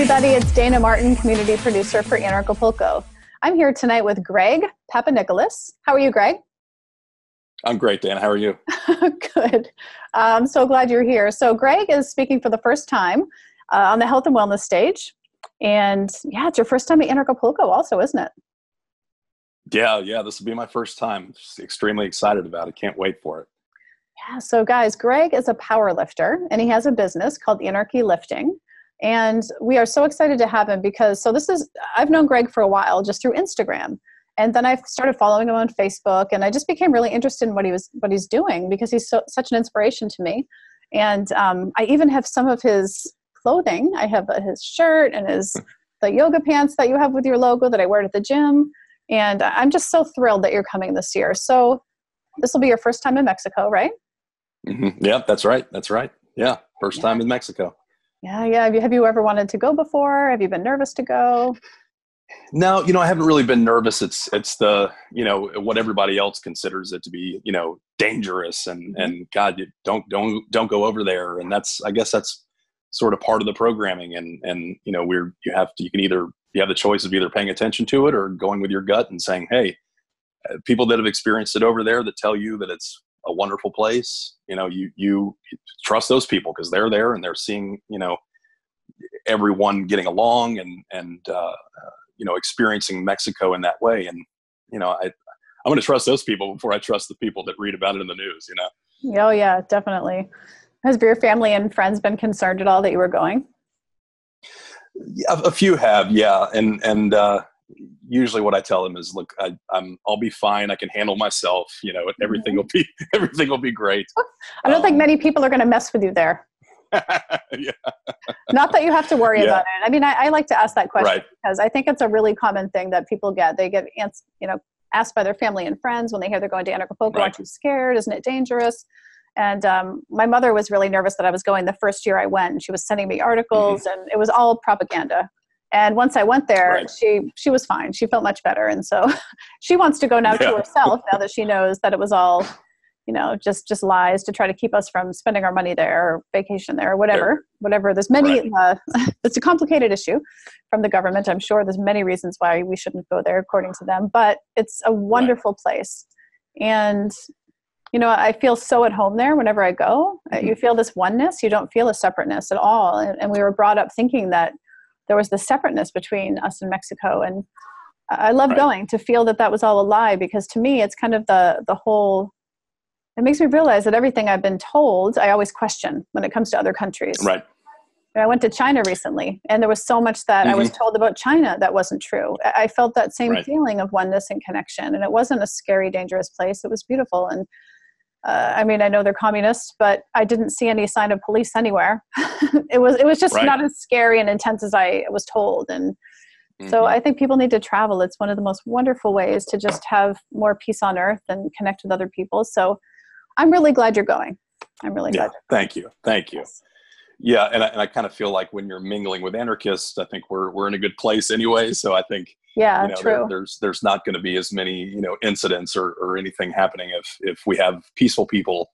everybody. It's Dayna Martin, community producer for Anarchapulco. I'm here tonight with Greg Papanicholas. How are you, Greg? I'm great, Dayna. How are you? Good. I'm so glad you're here. So Greg is speaking for the first time on the health and wellness stage. And yeah, it's your first time at Anarchapulco also, isn't it? Yeah. This will be my first time. Just extremely excited about it. Can't wait for it. Yeah. So guys, Greg is a power lifter and he has a business called Anarchy Lifting. And we are so excited to have him because, I've known Greg for a while just through Instagram. And then I started following him on Facebook and I just became really interested in what he's doing because he's such an inspiration to me. And I even have some of his clothing. I have his shirt and the yoga pants that you have with your logo that I wear at the gym. And I'm just so thrilled that you're coming this year. So this will be your first time in Mexico, right? Mm-hmm. Yeah, that's right. Yeah. First time in Mexico. Yeah. Have you ever wanted to go before? Have you been nervous to go? No, I haven't really been nervous. It's the, what everybody else considers it to be, dangerous and God, you don't go over there. And I guess that's sort of part of the programming. And you have the choice of either paying attention to it or going with your gut and saying, hey, people that have experienced it over there that tell you that it's a wonderful place, you trust those people because they're there and they're seeing, everyone getting along and experiencing Mexico in that way. And, I'm going to trust those people before I trust the people that read about it in the news, Oh yeah, definitely. Has your family and friends been concerned at all that you were going? Yeah, a few have. Yeah. And usually what I tell them is, look, I'll be fine. I can handle myself, everything will be great. I don't think many people are going to mess with you there. Yeah. Not that you have to worry about it. I mean, I like to ask that question because I think it's a really common thing that people get. They get asked by their family and friends when they hear they're going to Anarchapulco, aren't you scared? Isn't it dangerous? And my mother was really nervous that I was going the first year I went. And she was sending me articles and it was all propaganda. And once I went there, she was fine. She felt much better. And so she wants to go now to herself now that she knows that it was all just lies to try to keep us from spending our money there or vacation there or whatever. There's many, it's a complicated issue from the government. I'm sure there's many reasons why we shouldn't go there according to them, but it's a wonderful place. And, I feel so at home there whenever I go. You feel this oneness. You don't feel a separateness at all. And we were brought up thinking that there was this separateness between us and Mexico. And I love going to feel that was all a lie, because to me, it's kind of the whole. It makes me realize that everything I've been told, I always question when it comes to other countries. Right. I went to China recently, and there was so much that I was told about China that wasn't true. I felt that same feeling of oneness and connection, and it wasn't a scary, dangerous place. It was beautiful. And I know they're communists, but I didn't see any sign of police anywhere. It was just not as scary and intense as I was told. And so I think people need to travel. It's one of the most wonderful ways to just have more peace on earth and connect with other people. So I'm really glad you're going. I'm really glad. Thank you. Yes. Yeah. And I kind of feel like when you're mingling with anarchists, I think we're in a good place anyway. So I think, true. There's not going to be as many, incidents or anything happening if we have peaceful people,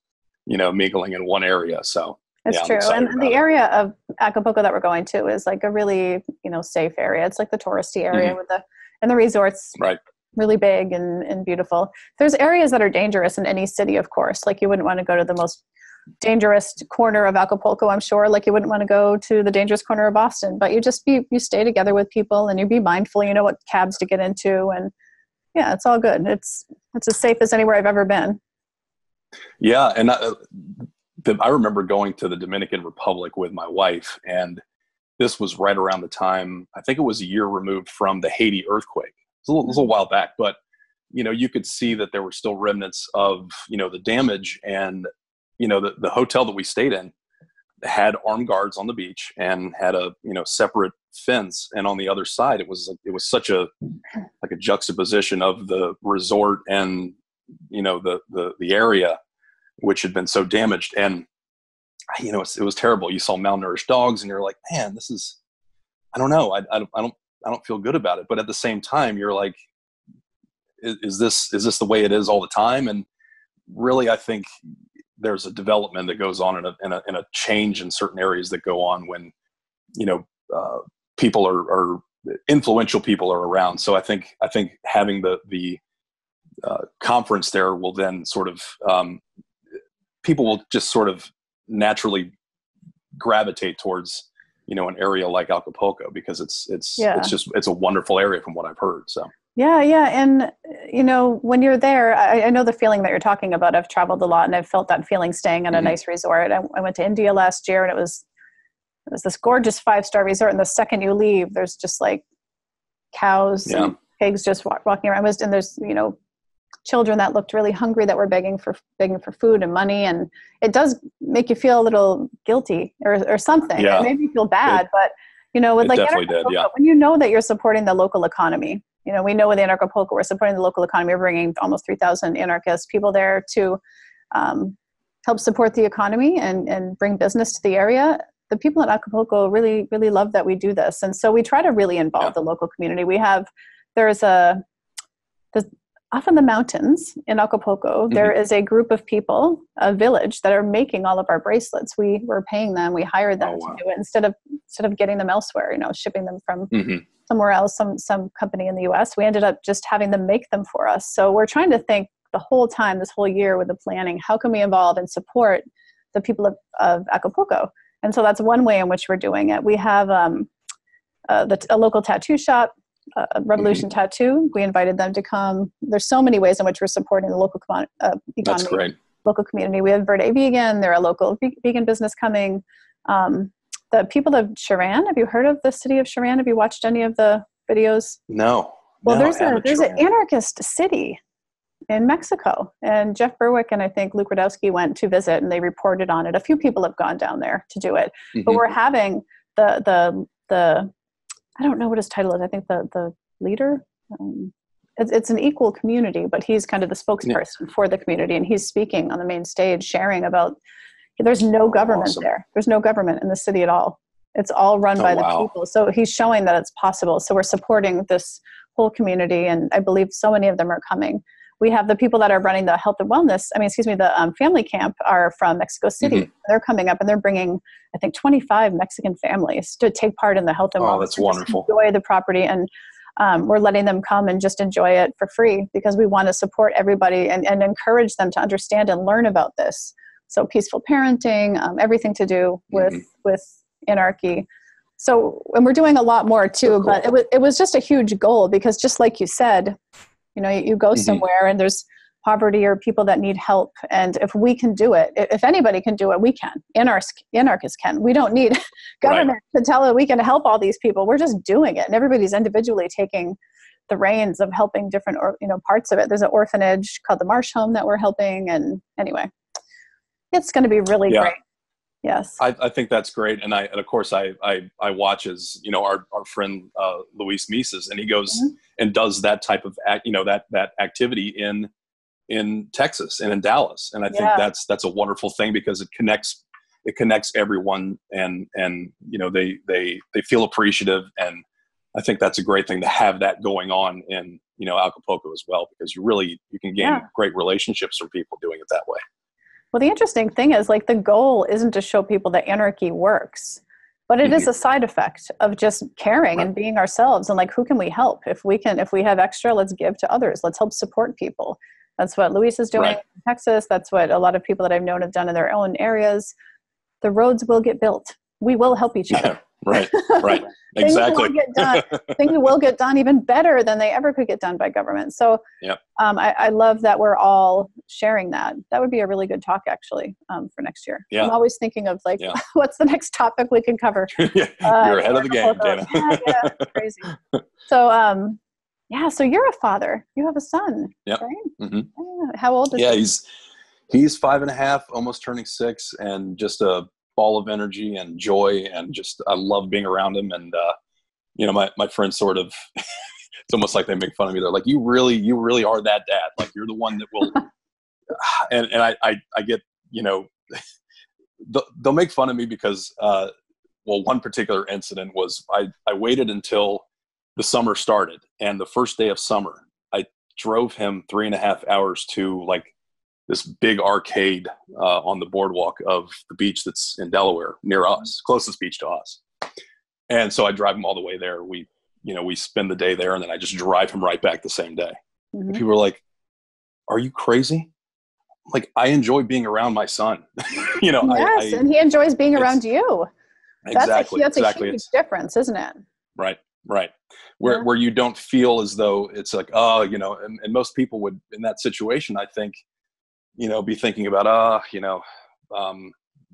mingling in one area. So it's true. And the area of Acapulco that we're going to is like a really, safe area. It's like the touristy area and the resorts. Right. Really big and beautiful. There's areas that are dangerous in any city, of course. Like you wouldn't want to go to the most dangerous corner of Acapulco, I'm sure. Like you wouldn't want to go to the dangerous corner of Boston, but you stay together with people and you be mindful, you know what cabs to get into. And yeah, it's all good. It's as safe as anywhere I've ever been. Yeah. And I remember going to the Dominican Republic with my wife, and this was right around the time, I think it was a year removed from the Haiti earthquake. It was a while back, but, you could see that there were still remnants of, the damage. And, the hotel that we stayed in had armed guards on the beach and had a, separate fence. And on the other side, it was such a juxtaposition of the resort and, the area, which had been so damaged. And, it was terrible. You saw malnourished dogs and you're like, man, this is, I don't know. I don't feel good about it. But at the same time, you're like, is this the way it is all the time? And really, I think there's a development that goes on in a change in certain areas that go on when, people are influential people are around. So I think having the conference there will then sort of, people will just sort of naturally gravitate towards, an area like Acapulco, because it's a wonderful area from what I've heard. So. Yeah. And, when you're there, I know the feeling that you're talking about. I've traveled a lot and I've felt that feeling staying in a nice resort. I went to India last year, and it was this gorgeous 5-star resort. And the second you leave, there's just like cows and pigs just walking around. And there's, children that looked really hungry that were begging for food and money. And it does make you feel a little guilty or something. Yeah. It made me feel bad, but with like when you know that you're supporting the local economy, we know with Anarchapulco, we're supporting the local economy. We're bringing almost 3,000 anarchist people there to help support the economy and bring business to the area. The people in Acapulco really, really love that we do this. And so we try to really involve the local community. There's off in the mountains in Acapulco, there is a group of people, a village, that are making all of our bracelets. We're paying them. We hired them to do it instead of getting them elsewhere, shipping them from somewhere else, some company in the US. We ended up just having them make them for us. So we're trying to think the whole time, this whole year with the planning, how can we involve and support the people of Acapulco? And so that's one way in which we're doing it. We have a local tattoo shop, Revolution Tattoo. We invited them to come. There's so many ways in which we're supporting the local economy. That's great. Local community. We have Verde Vegan. They're a local vegan business coming. The people of Sharan. Have you heard of the city of Sharan? Have you watched any of the videos? No. Well, there's an anarchist city in Mexico, and Jeff Berwick and I think Luke Radowski went to visit, and they reported on it. A few people have gone down there to do it, but we're having the I don't know what his title is. I think the leader. It's an equal community, but he's kind of the spokesperson for the community, and he's speaking on the main stage, sharing about. There's no government there. There's no government in the city at all. It's all run by the people. So he's showing that it's possible. So we're supporting this whole community, and I believe so many of them are coming. We have the people that are running the health and wellness. The family camp are from Mexico City. They're coming up, and they're bringing, I think, 25 Mexican families to take part in the health and wellness. Oh, that's wonderful. Enjoy the property, and we're letting them come and just enjoy it for free, because we want to support everybody and encourage them to understand and learn about this. So peaceful parenting, everything to do with anarchy. So, and we're doing a lot more too, so cool. But it was just a huge goal, because just like you said, you go somewhere and there's poverty or people that need help. And if we can do it, if anybody can do it, we can. Anarchists can. We don't need government to tell it we can help all these people. We're just doing it. And everybody's individually taking the reins of helping different, parts of it. There's an orphanage called the Marsh Home that we're helping. And anyway, it's going to be really great. Yes. I think that's great. And of course I watch as, our friend, Luis Mises, and he goes and does that type of that activity in Texas and in Dallas. And I think that's a wonderful thing, because it connects everyone, and they feel appreciative. And I think that's a great thing to have that going on in, Acapulco as well, because you can gain great relationships from people doing it that way. Well, the interesting thing is, like, the goal isn't to show people that anarchy works, but it is a side effect of just caring and being ourselves. And like, who can we help? If we have extra, let's give to others. Let's help support people. That's what Luis is doing in Texas. That's what a lot of people that I've known have done in their own areas. The roads will get built. We will help each other. Right. Exactly. Things will get done even better than they ever could get done by government. So I love that we're all sharing that. That would be a really good talk, actually, for next year. Yeah. I'm always thinking of what's the next topic we can cover? You're ahead of the game, Dayna. Yeah, crazy. So, so you're a father. You have a son, right? Mm-hmm. Yeah. How old is he? He's 5.5, almost turning 6, and just a ball of energy and joy, and just I love being around him. And my friends sort of it's almost like they make fun of me. They're like, you really are that dad. Like, you're the one that will and I get, they'll make fun of me because one particular incident was I waited until the summer started, and the first day of summer I drove him 3.5 hours to like this big arcade on the boardwalk of the beach that's in Delaware near us, closest beach to us. And so I drive him all the way there. We spend the day there, and then I just drive him right back the same day. And people are like, "Are you crazy?" Like, I enjoy being around my son. Yes, and he enjoys being around you. Exactly. That's a huge difference, isn't it? Right. Where you don't feel as though it's like, and most people would, in that situation, I think, be thinking about,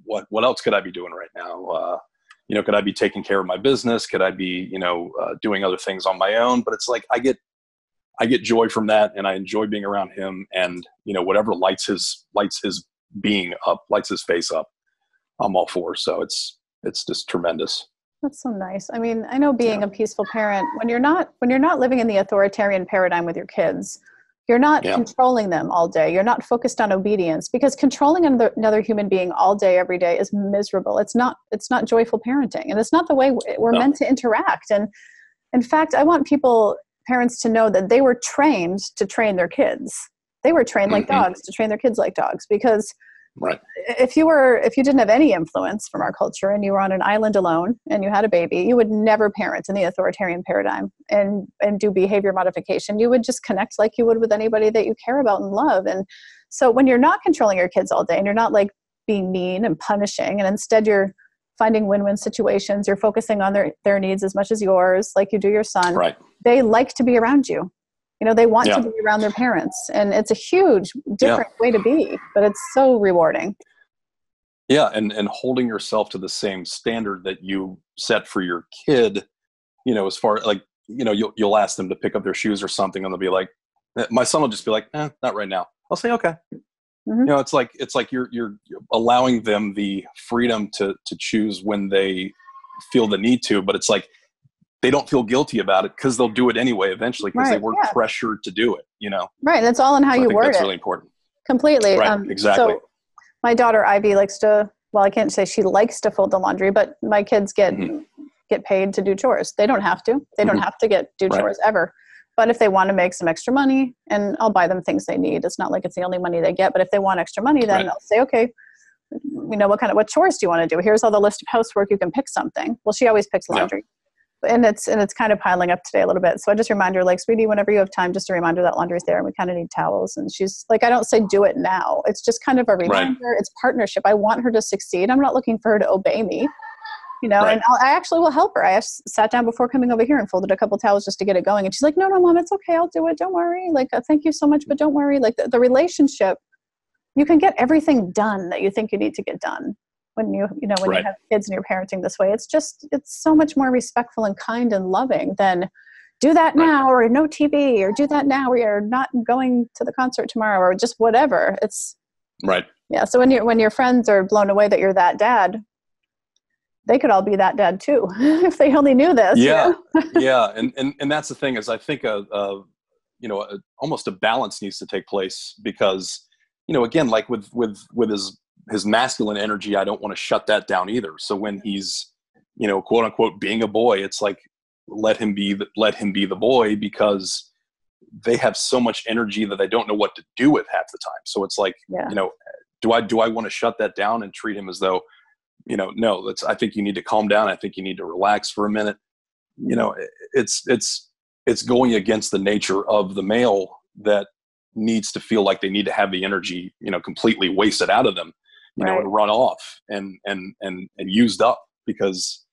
what else could I be doing right now? Could I be taking care of my business? Could I be, doing other things on my own? But it's like, I get joy from that, and I enjoy being around him, and, whatever lights his being up, lights his face up, I'm all for. So it's just tremendous. That's so nice. I mean, I know being a peaceful parent, when you're not living in the authoritarian paradigm with your kids, you're not controlling them all day. You're not focused on obedience, because controlling another human being all day, every day is miserable. It's not joyful parenting, and it's not the way we're meant to interact. And in fact, I want parents to know that they were trained to train their kids. They were trained like dogs to train their kids like dogs, because if you didn't have any influence from our culture and you were on an island alone and you had a baby, you would never parent in the authoritarian paradigm and do behavior modification. You would just connect like you would with anybody that you care about and love. And so when you're not controlling your kids all day, and you're not like being mean and punishing, and instead you're finding win-win situations, you're focusing on their needs as much as yours, like you do your son, they like to be around you. They want to be around their parents, and it's a huge different way to be, but it's so rewarding. Yeah. And holding yourself to the same standard that you set for your kid, as far like, you'll ask them to pick up their shoes or something, and they'll be like, my son will just be like, not right now. I'll say, okay. It's like you're allowing them the freedom to choose when they feel the need to, but it's like, they don't feel guilty about it because they'll do it anyway eventually, because they weren't pressured to do it, Right. That's all in how you word it. That's really important. Completely. Right. Exactly. So my daughter Ivy likes to, I can't say she likes to fold the laundry, but my kids get paid to do chores. They don't have to. They don't have to do chores ever. But if they want to make some extra money, and I'll buy them things they need. It's not like it's the only money they get, but if they want extra money, then I'll say, okay, what chores do you want to do? Here's all the list of housework. You can pick something. Well, she always picks laundry. And it's kind of piling up today a little bit. So I just remind her, like, sweetie, whenever you have time, just a reminder that laundry's there and we kind of need towels. And she's like, I don't say do it now. It's just kind of a reminder. It's partnership. I want her to succeed. I'm not looking for her to obey me, and I actually will help her. I sat down before coming over here and folded a couple towels just to get it going. And she's like, no, Mom, it's okay. I'll do it. Don't worry. Like, thank you so much, but don't worry. Like the relationship, you can get everything done that you think you need to get done. When you have kids and you're parenting this way, it's so much more respectful and kind and loving than do that now, or no TV, or do that now, or you're not going to the concert tomorrow, or just whatever. It's yeah. So when your friends are blown away that you're that dad, they could all be that dad too if they only knew this. Yeah. Yeah. And that's the thing, is I think almost a balance needs to take place, because, again, like with his masculine energy, I don't want to shut that down either. So when he's, quote unquote, being a boy, it's like, let him be the boy, because they have so much energy that they don't know what to do with half the time. So it's like, do I want to shut that down and treat him as though, no, I think you need to calm down. I think you need to relax for a minute. It's going against the nature of the male that needs to feel like they need to have the energy, completely wasted out of them, and run off and used up, because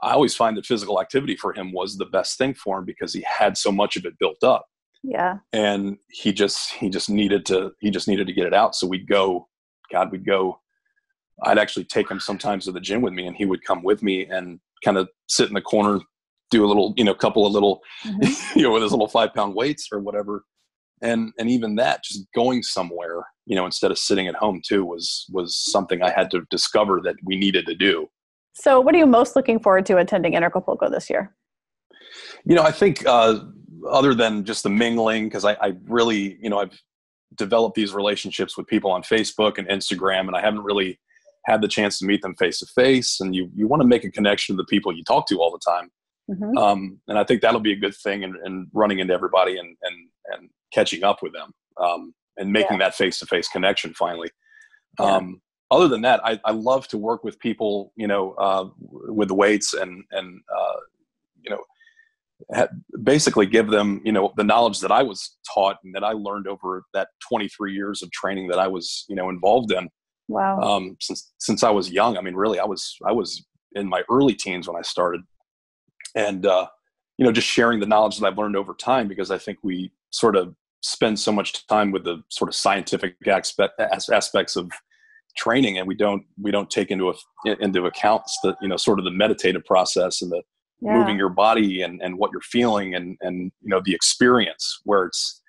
I always find that physical activity for him was the best thing for him, because he had so much of it built up. Yeah. And he just needed to get it out. So we'd go, I'd actually take him sometimes to the gym with me, and he would come with me and kind of sit in the corner, do a little, couple of little, with his little 5-pound weights or whatever. And even that, just going somewhere, instead of sitting at home too, was something I had to discover that we needed to do. So what are you most looking forward to attending Anarchapulco this year? I think other than just the mingling, because I really, I've developed these relationships with people on Facebook and Instagram, and I haven't really had the chance to meet them face to face. And you want to make a connection to the people you talk to all the time. And I think that'll be a good thing, and running into everybody and catching up with them, and making that face-to-face connection finally. other than that, I love to work with people, with the weights and basically give them, the knowledge that I was taught and that I learned over that 23 years of training that I was, involved in. Wow. Since I was young. I mean, really, I was in my early teens when I started, and, just sharing the knowledge that I've learned over time, because I think we sort of spend so much time with the sort of scientific aspects of training, and we don't take into account the, sort of the meditative process and the moving your body and what you're feeling and the experience, where it's,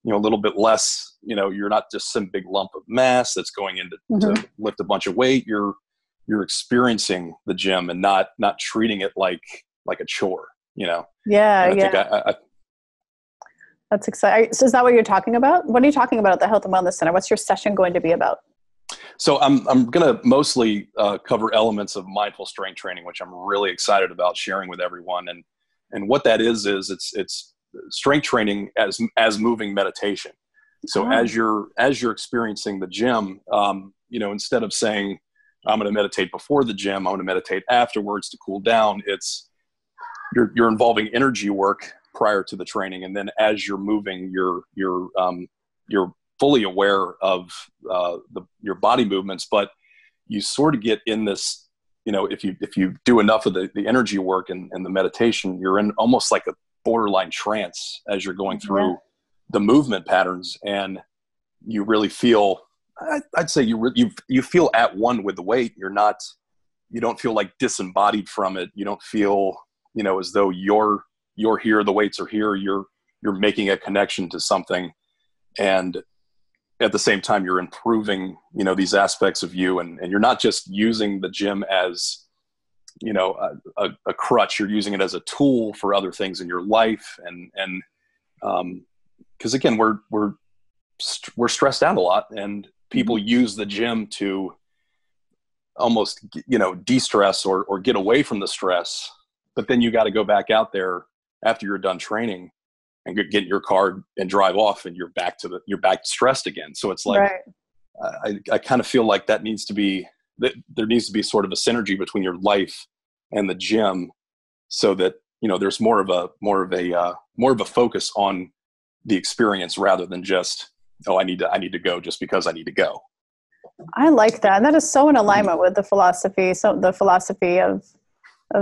a little bit less, you're not just some big lump of mass that's going in to lift a bunch of weight. You're experiencing the gym and not treating it like a chore, Yeah. That's exciting. So is that what you're talking about? What are you talking about at the Health and Wellness Center? What's your session going to be about? So I'm going to mostly cover elements of mindful strength training, which I'm really excited about sharing with everyone. And what that is it's strength training as moving meditation. So as you're experiencing the gym, instead of saying, I'm going to meditate before the gym, I'm going to meditate afterwards to cool down, you're involving energy work prior to the training. And then as you're moving, you're fully aware of your body movements, but you sort of get in this, if you do enough of the energy work and the meditation, you're in almost like a borderline trance as you're going through the movement patterns, and you really feel, I'd say you feel at one with the weight. You don't feel like disembodied from it. You don't feel, as though you're here, the weights are here, you're making a connection to something. And at the same time, you're improving, these aspects of you, and you're not just using the gym as, a crutch. You're using it as a tool for other things in your life. And because again, we're stressed out a lot, and people use the gym to almost, de-stress or get away from the stress. But then you got to go back out there after you're done training and get in your car and drive off, and you're back stressed again. So it's like, I kind of feel like there needs to be sort of a synergy between your life and the gym, so that, there's more of a focus on the experience rather than just, I need to go just because I need to go. I like that. And that is so in alignment with the philosophy. So the philosophy of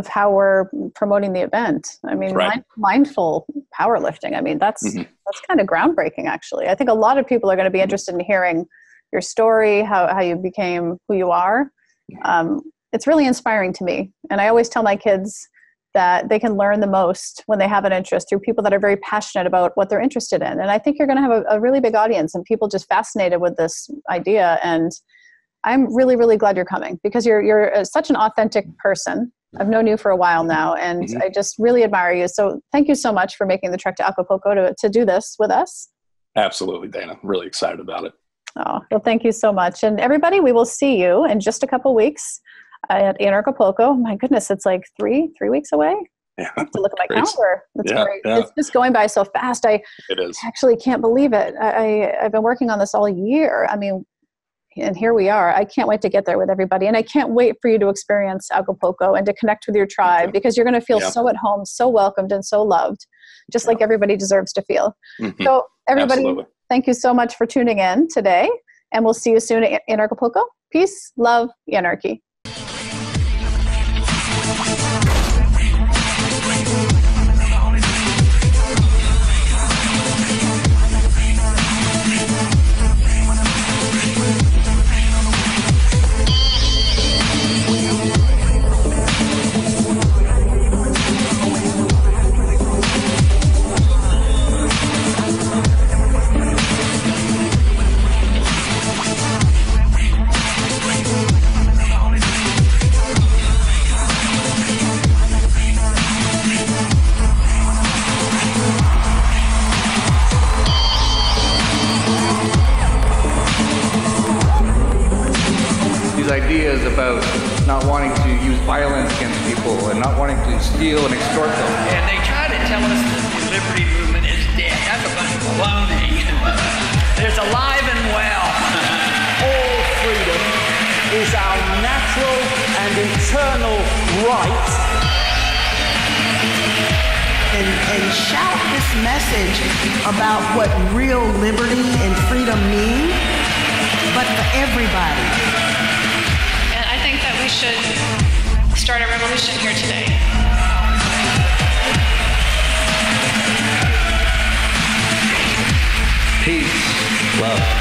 how we're promoting the event. I mean, mindful powerlifting. I mean, that's kind of groundbreaking, actually. I think a lot of people are going to be interested in hearing your story, how you became who you are. It's really inspiring to me. And I always tell my kids that they can learn the most when they have an interest through people that are very passionate about what they're interested in. And I think you're going to have a really big audience and people just fascinated with this idea. And I'm really, really glad you're coming, because you're such an authentic person. I've known you for a while now, and I just really admire you. So thank you so much for making the trek to Acapulco to do this with us. Absolutely, Dayna. I'm really excited about it. Oh, well, thank you so much. And everybody, we will see you in just a couple weeks at Anarchapulco. My goodness, it's like three weeks away. Yeah. I have to look at my calendar. That's great. Yeah. It's just going by so fast. It is. Actually can't believe it. I've been working on this all year. I mean, and here we are. I can't wait to get there with everybody. And I can't wait for you to experience Acapulco and to connect with your tribe, because you're going to feel so at home, so welcomed and so loved, just like everybody deserves to feel. So everybody, thank you so much for tuning in today, and we'll see you soon in Acapulco. Peace, love, anarchy. Ideas about not wanting to use violence against people and not wanting to steal and extort them. And they try to tell us that the liberty movement is dead. That's a bunch of baloney. It's alive and well. All freedom right. And shout this message about what real liberty and freedom mean, but for everybody. And I think that we should start a revolution here today. Peace, love.